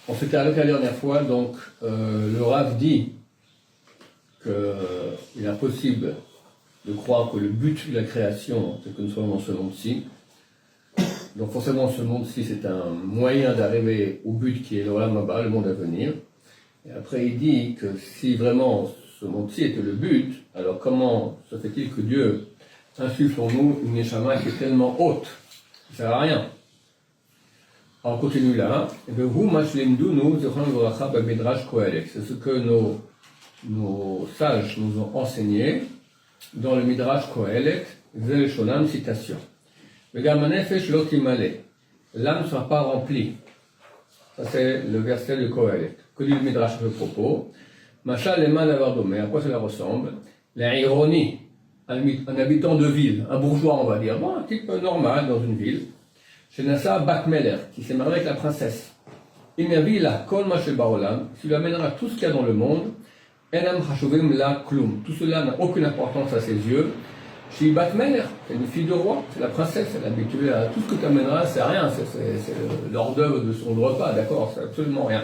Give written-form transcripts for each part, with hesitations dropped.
On s'était arrêté la dernière fois, donc le Rav dit qu'il est impossible de croire que le but de la création, c'est que nous soyons dans ce monde-ci. Donc forcément, ce monde-ci, c'est un moyen d'arriver au but qui est l'Olam Haba, le monde à venir. Et après, il dit que si vraiment ce monde-ci était le but, alors comment se fait-il que Dieu insuffle en nous une Neshama qui est tellement haute, ça ne sert à rien. Alors on continue là. C'est ce que nos sages nous ont enseigné dans le Midrash Kohelet, Zel Shonam, citation. L'âme ne sera pas remplie. Ça c'est le verset de Kohelet. Que dit le Midrash à ce propos? Machal Eman Avardomé, à quoi cela ressemble? La ironie, un habitant de ville, un bourgeois on va dire, bon, un type normal dans une ville, chez Nassa Bakmeler, qui s'est marié avec la princesse. Il m'a vu là, Kol Maché Baolam, qui lui amènera tout ce qu'il y a dans le monde, Enam Hashuvim La Klum. Tout cela n'a aucune importance à ses yeux. Chez Bakmeler, c'est une fille de roi, c'est la princesse, elle est habituée à tout ce que tu amèneras, c'est rien, c'est l'hors d'œuvre de son repas, d'accord, c'est absolument rien.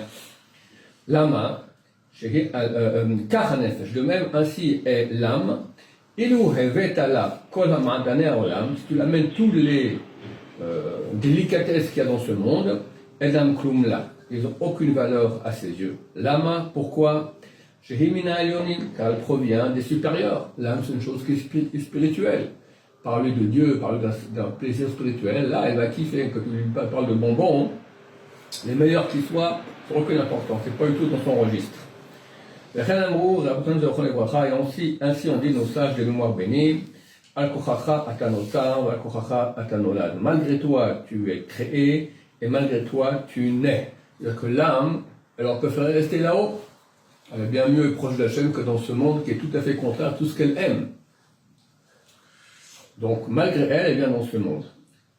Lama, Kachanefesh, de même, ainsi est l'âme. Ilou Hevetala Kol Hamadane Olam, si tu l'amènes tous les délicatesses qu'il y a dans ce monde, Edam Klum La, ils n'ont aucune valeur à ses yeux. Lama, pourquoi? Car elle provient des supérieurs. L'âme, c'est une chose qui est spirituelle. Parler de Dieu, parler d'un plaisir spirituel, là, elle va kiffer. Quand tu lui parles de bonbons, les meilleurs qu'ils soient, ça n'a aucune importance. C'est pas du tout dans son registre. Et ainsi on dit nos sages de mémoire bénie, malgré toi, tu es créé, et malgré toi, tu nais. C'est-à-dire que l'âme, elle en préférait rester là-haut. Elle est bien mieux proche d'Hachem que dans ce monde qui est tout à fait contraire à tout ce qu'elle aime. Donc, malgré elle, elle vient dans ce monde.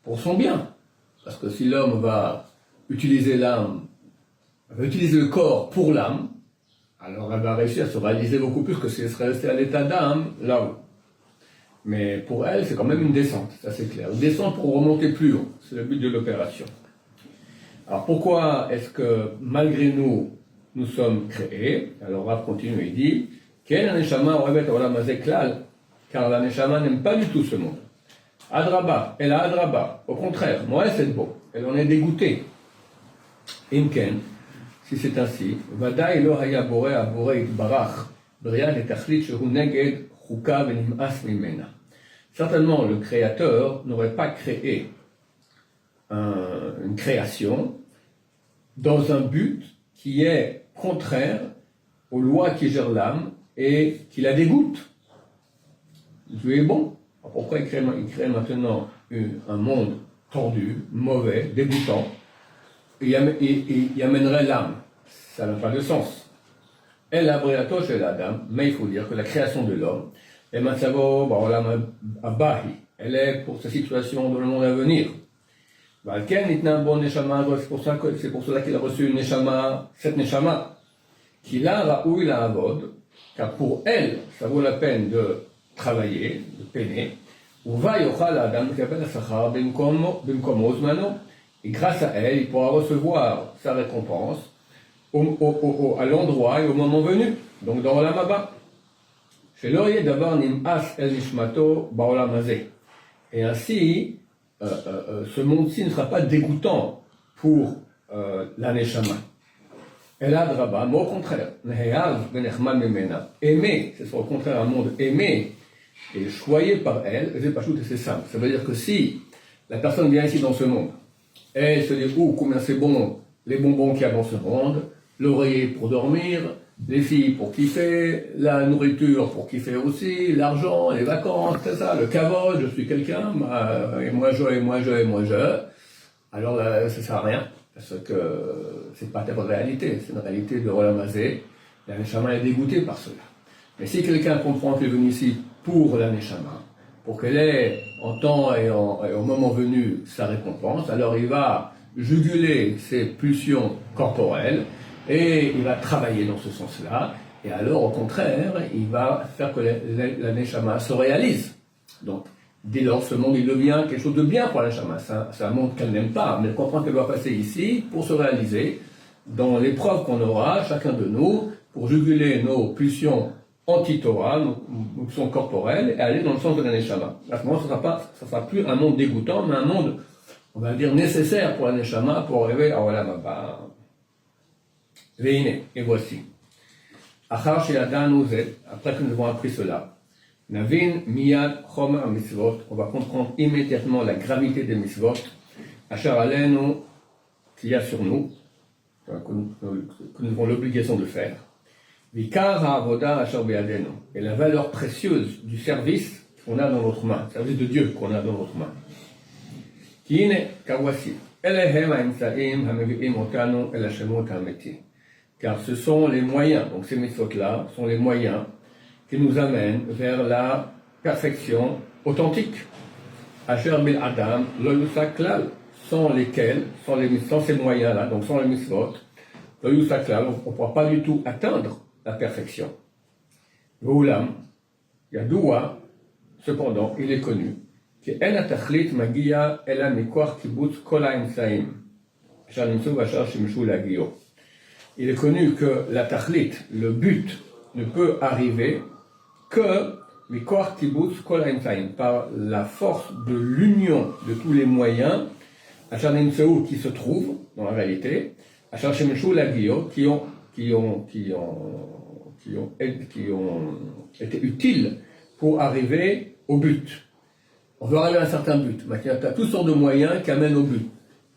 Pour son bien. Parce que si l'homme va utiliser l'âme, va utiliser le corps pour l'âme, alors elle va réussir à se réaliser beaucoup plus que si elle serait restée à l'état d'âme, là-haut. Mais pour elle, c'est quand même une descente, ça c'est clair. Une descente pour remonter plus haut. C'est le but de l'opération. Alors pourquoi est-ce que, malgré nous, nous sommes créés? Alors Rav continue et dit car la Neshama n'aime pas du tout ce monde. Adraba, elle a Adraba. Au contraire, moi c'est beau. Elle en est dégoûtée. Imken, si c'est ainsi, Vadaï lo haya boré a boré itbarach, brian et tachlit shehu neged chuka venim'as mimena. Certainement, le Créateur n'aurait pas créé une création dans un but qui est contraire aux lois qui gèrent l'âme et qui la dégoûte. Dieu est bon. Alors pourquoi il crée maintenant un monde tordu, mauvais, dégoûtant, et il amènerait l'âme? Ça n'a pas de sens. Elle a briato chez l'Adam, mais il faut dire que la création de l'homme, et Matsavo, elle est pour sa situation dans le monde à venir. C'est pour cela qu'il a reçu une neshama, cette neshama, qui l'a raoui la avod, car pour elle, ça vaut la peine de travailler, de peiner, et grâce à elle, il pourra recevoir sa récompense à l'endroit et au moment venu, donc dans Olam Haba. Et ainsi, ce monde-ci ne sera pas dégoûtant pour la Neshama. Elle a draba, mais au contraire, aimer, c'est au contraire un monde aimé et choyé par elle, c'est simple. Ça veut dire que si la personne vient ici dans ce monde, elle se dit, combien c'est bon, les bonbons qu'il y a dans ce monde, l'oreiller pour dormir, les filles pour kiffer, la nourriture pour kiffer aussi, l'argent, les vacances, c'est ça, le kavod, je suis quelqu'un, et moi je. Alors là, ça sert à rien, parce que c'est pas ta réalité, c'est une réalité de Olam Hazé. La Neshama est dégoûtée par cela. Mais si quelqu'un comprend qu'il est venu ici pour la Neshama, pour qu'elle ait en temps et au moment venu sa récompense, alors il va juguler ses pulsions corporelles, et il va travailler dans ce sens-là, et alors au contraire, il va faire que la Neshama se réalise. Donc, dès lors, ce monde, il devient quelque chose de bien pour la Neshama. C'est un monde qu'elle n'aime pas, mais elle comprend qu'elle doit passer ici pour se réaliser, dans l'épreuve qu'on aura, chacun de nous, pour juguler nos pulsions anti-Torah, nos pulsions corporelles, et aller dans le sens de la Neshama. À ce moment, ça ne sera plus un monde dégoûtant, mais un monde, on va dire, nécessaire pour la Neshama, pour arriver à Olam Haba. Veine, et voici. Achar sheyadanu zet, après que nous avons appris cela, Navin miyad chomer mitzvot, on va comprendre immédiatement la gravité des mitzvot, Achar alenu, qu'il y a sur nous, que nous avons l'obligation de faire. Vikar ha'avoda achar be'adenu, et la valeur précieuse du service qu'on a dans notre main, le service de Dieu qu'on a dans notre main. Kine, car voici, Elehem ha'imtsaim ha'mevi'im otanu el hashemot ha'ameti. Car ce sont les moyens, donc ces mitzvot-là sont les moyens qui nous amènent vers la perfection authentique. Asher bil Adam, lo yusak klal, sans lesquels, sans ces moyens-là, donc sans les mitzvot, lo yusak klal, on ne pourra pas du tout atteindre la perfection. V'ulam, yadoua, cependant, il est connu, que en atachlit magia ela mikoach kibbutz kol ha'imtsaim, asher nimtzu v'asher shimshu lagio. Il est connu que la tachlit, le but, ne peut arriver que par la force de l'union de tous les moyens, qui se trouvent dans la réalité, qui ont été utiles pour arriver au but. On veut arriver à un certain but, mais il y a toutes sortes de moyens qui amènent au but.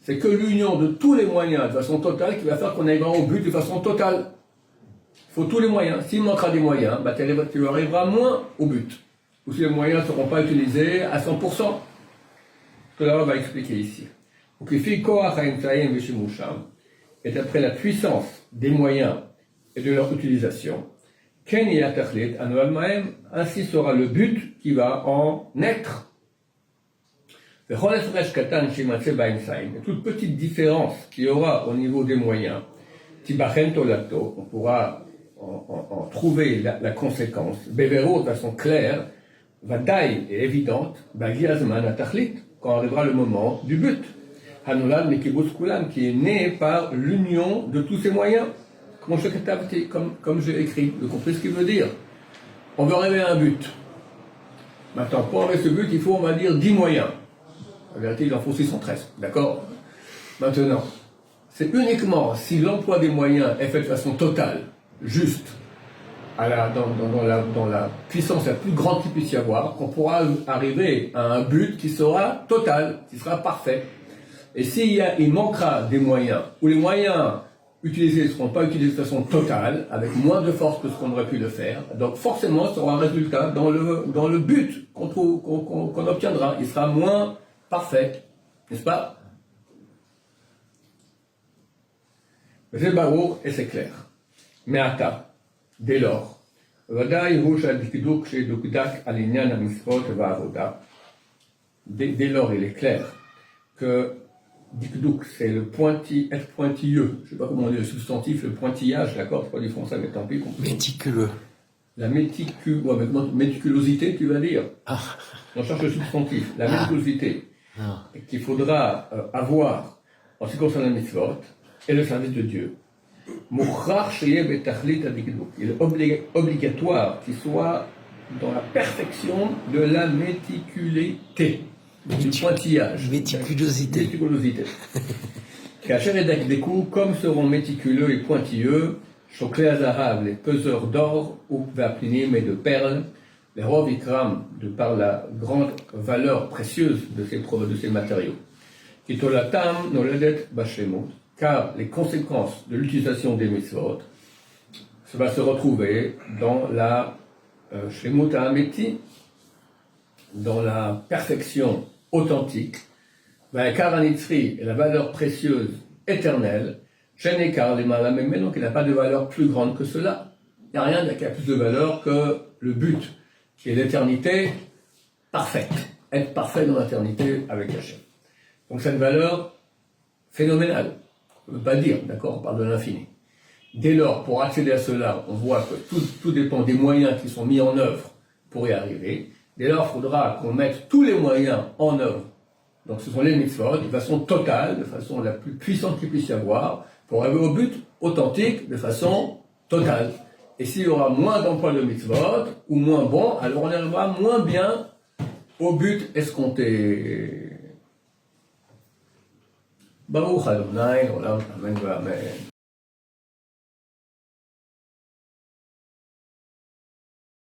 C'est que l'union de tous les moyens de façon totale qui va faire qu'on arrivera au but de façon totale. Il faut tous les moyens. S'il manquera des moyens, tu arriveras moins au but. Ou si les moyens ne seront pas utilisés à 100%. Ce que là, on va expliquer ici. Et d'après la puissance des moyens et de leur utilisation, ainsi sera le but qui va en naître. Et toute petite différence qu'il y aura au niveau des moyens, on pourra en trouver la conséquence, Bevero de façon claire, Vadaï et évidente, quand arrivera le moment du but, Hanulad Mekibus Kulam, qui est né par l'union de tous ces moyens, comme j'ai écrit, vous comprenez ce qu'il veut dire. On veut arriver à un but. Maintenant, pour arriver à ce but, il faut, on va dire, 10 moyens. En vérité, il en faut 613, d'accord? Maintenant, c'est uniquement si l'emploi des moyens est fait de façon totale, juste, dans la puissance la plus grande qu'il puisse y avoir, qu'on pourra arriver à un but qui sera total, qui sera parfait. Et il manquera des moyens, ou les moyens utilisés ne seront pas utilisés de façon totale, avec moins de force que ce qu'on aurait pu le faire, donc forcément, ce sera un résultat dans le but qu'on obtiendra. Il sera moins parfait, n'est-ce pas? C'est barour et c'est clair. Mais dès lors, dès lors, il est clair que dikdouk, c'est le être pointilleux. Je ne sais pas comment on dit le substantif, le pointillage, d'accord? C'est pas du français, mais tant pis. Méticuleux. La méticulosité, tu vas dire. Ah. On cherche le substantif, la méticulosité. Qu'il faudra avoir en ce qui concerne la mitzvot et le service de Dieu. Il est obligatoire qu'il soit dans la perfection de la méticulité, du pointillage. Méticulosité. Comme seront méticuleux et pointilleux, Choklé Azarav, les peseurs d'or, ou Vaplinim et de perles, les Rovikram, de par la grande valeur précieuse de ces matériaux. Kitolatam noledet bashlemut, car les conséquences de l'utilisation des mitzvot, ça va se retrouver dans la shlemut ha'ameti, dans la perfection authentique, car anitzri et la valeur précieuse éternelle, shenekar lemala memeno, qui n'a pas de valeur plus grande que cela. Il n'y a rien qui a plus de valeur que le but, qui est l'éternité parfaite, être parfait dans l'éternité avec Hachem. Donc c'est une valeur phénoménale, on ne peut pas dire, d'accord, on parle de l'infini. Dès lors, pour accéder à cela, on voit que tout dépend des moyens qui sont mis en œuvre pour y arriver. Dès lors, il faudra qu'on mette tous les moyens en œuvre. Donc ce sont les mitzvot, de façon totale, de façon la plus puissante qu'il puisse y avoir, pour arriver au but authentique de façon totale. Et s'il y aura moins d'emploi de mitzvot, ou moins bon, alors on arrivera moins bien au but escompté. Baruch Adonai, Olam, Amen, Amen.